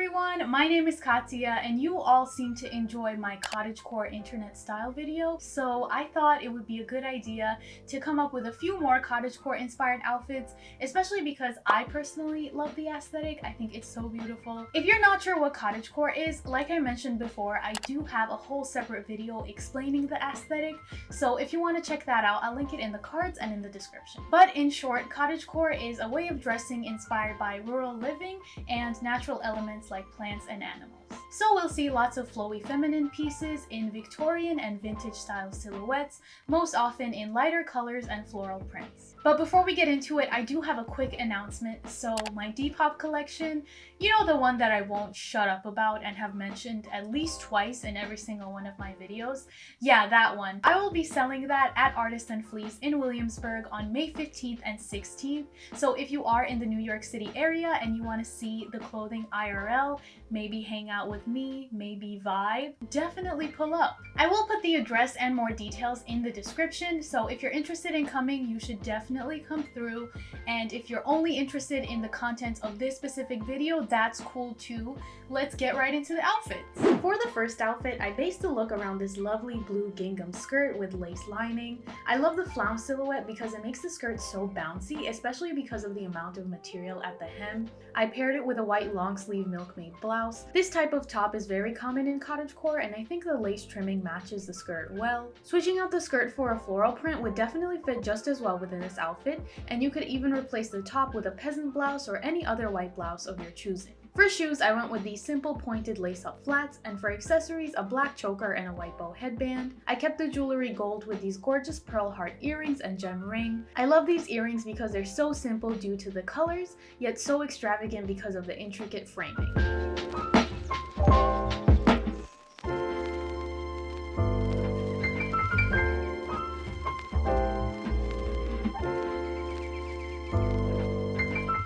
everyone, my name is Katya and you all seem to enjoy my cottagecore internet style video, so I thought it would be a good idea to come up with a few more cottagecore inspired outfits, especially because I personally love the aesthetic. I think it's so beautiful. If you're not sure what cottagecore is, like I mentioned before, I do have a whole separate video explaining the aesthetic, so if you want to check that out, I'll link it in the cards and in the description. But in short, cottagecore is a way of dressing inspired by rural living and natural elements like plants and animals. So we'll see lots of flowy feminine pieces in Victorian and vintage style silhouettes, most often in lighter colors and floral prints. But before we get into it, I do have a quick announcement. So my Depop collection, you know, the one that I won't shut up about and have mentioned at least twice in every single one of my videos. Yeah, that one. I will be selling that at Artists Fleas in Williamsburg on May 15th and 16th. So if you are in the New York City area and you want to see the clothing IRL, maybe hang out with me, maybe vibe, definitely pull up. I will put the address and more details in the description, so if you're interested in coming, you should definitely come through. And if you're only interested in the content of this specific video, that's cool too. Let's get right into the outfits. For the first outfit, I based the look around this lovely blue gingham skirt with lace lining. I love the flounce silhouette because it makes the skirt so bouncy, especially because of the amount of material at the hem. I paired it with a white long sleeve milkmaid blouse. This type of top is very common in cottagecore, and I think the lace trimming matches the skirt well. Switching out the skirt for a floral print would definitely fit just as well within this outfit, and you could even replace the top with a peasant blouse or any other white blouse of your choosing. For shoes, I went with these simple pointed lace-up flats, and for accessories, a black choker and a white bow headband. I kept the jewelry gold with these gorgeous pearl heart earrings and gem ring. I love these earrings because they're so simple due to the colors, yet so extravagant because of the intricate framing.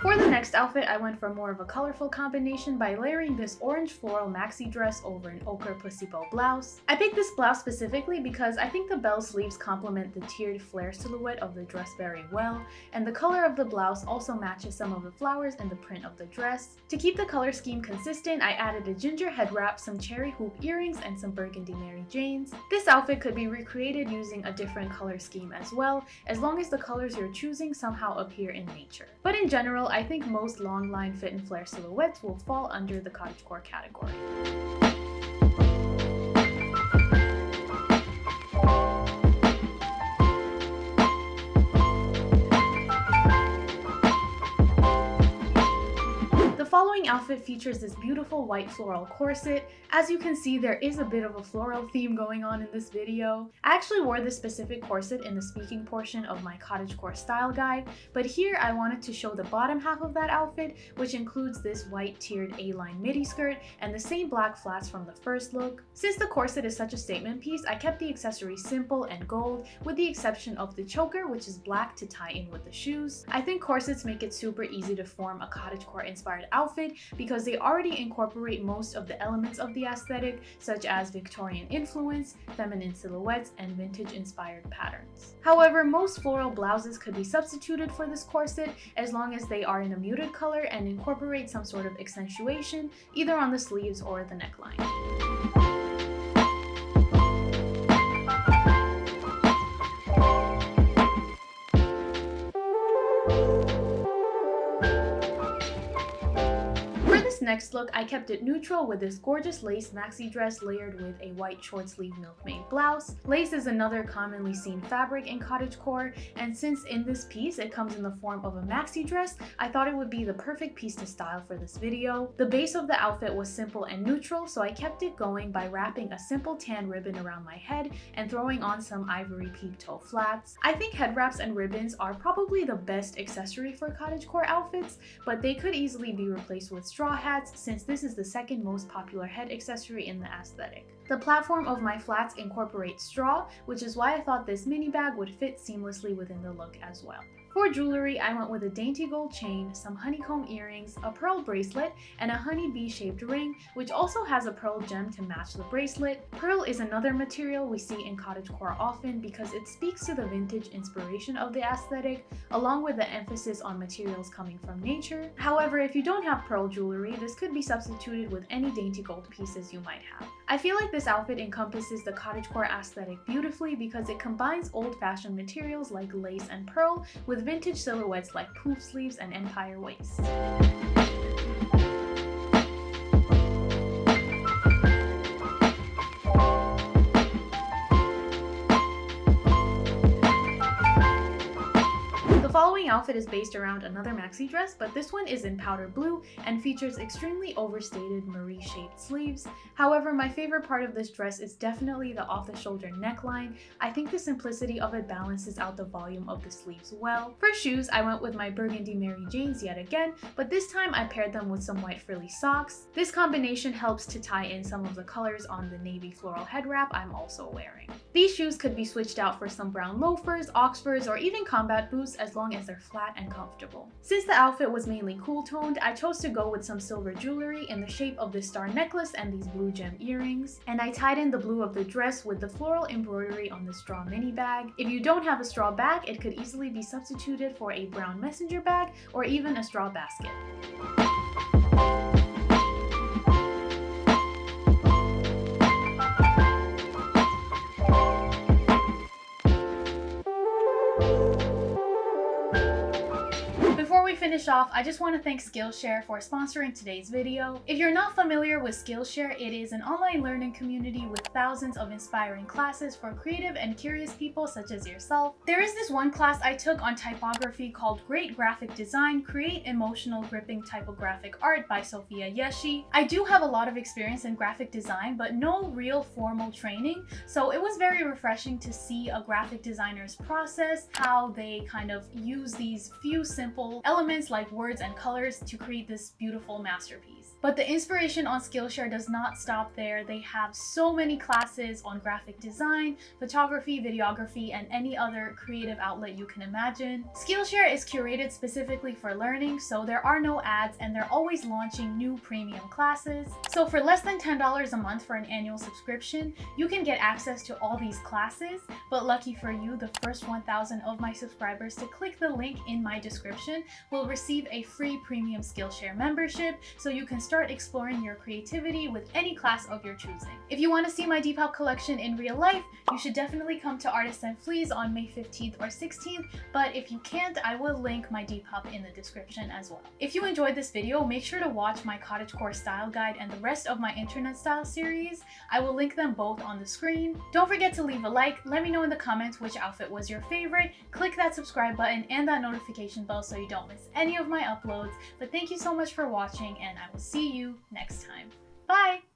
For the next outfit, I went for more of a colorful combination by layering this orange floral maxi dress over an ochre pussy bow blouse. I picked this blouse specifically because I think the bell sleeves complement the tiered flare silhouette of the dress very well, and the color of the blouse also matches some of the flowers and the print of the dress. To keep the color scheme consistent, I added a ginger head wrap, some cherry hoop earrings, and some burgundy Mary Janes. This outfit could be recreated using a different color scheme as well, as long as the colors you're choosing somehow appear in nature. But in general, I think most long line fit and flare silhouettes will fall under the cottagecore category. The following outfit features this beautiful white floral corset. As you can see, there is a bit of a floral theme going on in this video. I actually wore this specific corset in the speaking portion of my cottagecore style guide, but here I wanted to show the bottom half of that outfit, which includes this white tiered A-line midi skirt and the same black flats from the first look. Since the corset is such a statement piece, I kept the accessories simple and gold, with the exception of the choker, which is black to tie in with the shoes. I think corsets make it super easy to form a cottagecore inspired outfit because they already incorporate most of the elements of the aesthetic, such as Victorian influence, feminine silhouettes, and vintage inspired patterns. However, most floral blouses could be substituted for this corset as long as they are in a muted color and incorporate some sort of accentuation either on the sleeves or the neckline. Next look, I kept it neutral with this gorgeous lace maxi dress layered with a white short sleeve milkmaid blouse. Lace is another commonly seen fabric in cottagecore, and since in this piece it comes in the form of a maxi dress, I thought it would be the perfect piece to style for this video. The base of the outfit was simple and neutral, so I kept it going by wrapping a simple tan ribbon around my head and throwing on some ivory peep toe flats. I think head wraps and ribbons are probably the best accessory for cottagecore outfits, but they could easily be replaced with straw hats since this is the second most popular head accessory in the aesthetic. The platform of my flats incorporates straw, which is why I thought this mini bag would fit seamlessly within the look as well. For jewelry, I went with a dainty gold chain, some honeycomb earrings, a pearl bracelet, and a honeybee shaped ring, which also has a pearl gem to match the bracelet. Pearl is another material we see in cottagecore often because it speaks to the vintage inspiration of the aesthetic, along with the emphasis on materials coming from nature. However, if you don't have pearl jewelry, this could be substituted with any dainty gold pieces you might have. I feel like this outfit encompasses the cottagecore aesthetic beautifully because it combines old-fashioned materials like lace and pearl with vintage silhouettes like poof sleeves and empire waists. The following outfit is based around another maxi dress, but this one is in powder blue and features extremely overstated Marie-shaped sleeves. However, my favorite part of this dress is definitely the off-the-shoulder neckline. I think the simplicity of it balances out the volume of the sleeves well. For shoes, I went with my burgundy Mary Janes yet again, but this time I paired them with some white frilly socks. This combination helps to tie in some of the colors on the navy floral head wrap I'm also wearing. These shoes could be switched out for some brown loafers, Oxfords, or even combat boots as long as they're flat and comfortable. Since the outfit was mainly cool toned, I chose to go with some silver jewelry in the shape of this star necklace and these blue gem earrings, and I tied in the blue of the dress with the floral embroidery on the straw mini bag. If you don't have a straw bag, it could easily be substituted for a brown messenger bag or even a straw basket. Before we finish off, I just want to thank Skillshare for sponsoring today's video. If you're not familiar with Skillshare, it is an online learning community with thousands of inspiring classes for creative and curious people such as yourself. There is this one class I took on typography called Great Graphic Design, Create Emotional Gripping Typographic Art by Sophia Yeshi. I do have a lot of experience in graphic design, but no real formal training, so it was very refreshing to see a graphic designer's process, how they kind of use these few simple elements like words and colors to create this beautiful masterpiece. But the inspiration on Skillshare does not stop there. They have so many classes on graphic design, photography, videography, and any other creative outlet you can imagine. Skillshare is curated specifically for learning, so there are no ads and they're always launching new premium classes. So for less than $10 a month for an annual subscription, you can get access to all these classes, but lucky for you, the first 1,000 of my subscribers to click the link in my description will receive a free premium Skillshare membership, so you can start exploring your creativity with any class of your choosing. If you want to see my Depop collection in real life, you should definitely come to Artists Fleas on May 15th or 16th, but if you can't, I will link my Depop in the description as well. If you enjoyed this video, make sure to watch my cottagecore style guide and the rest of my internet style series. I will link them both on the screen. Don't forget to leave a like, let me know in the comments which outfit was your favorite, click that subscribe button and that notification bell so you don't miss any of my uploads. But thank you so much for watching, and I will see you next time. Bye!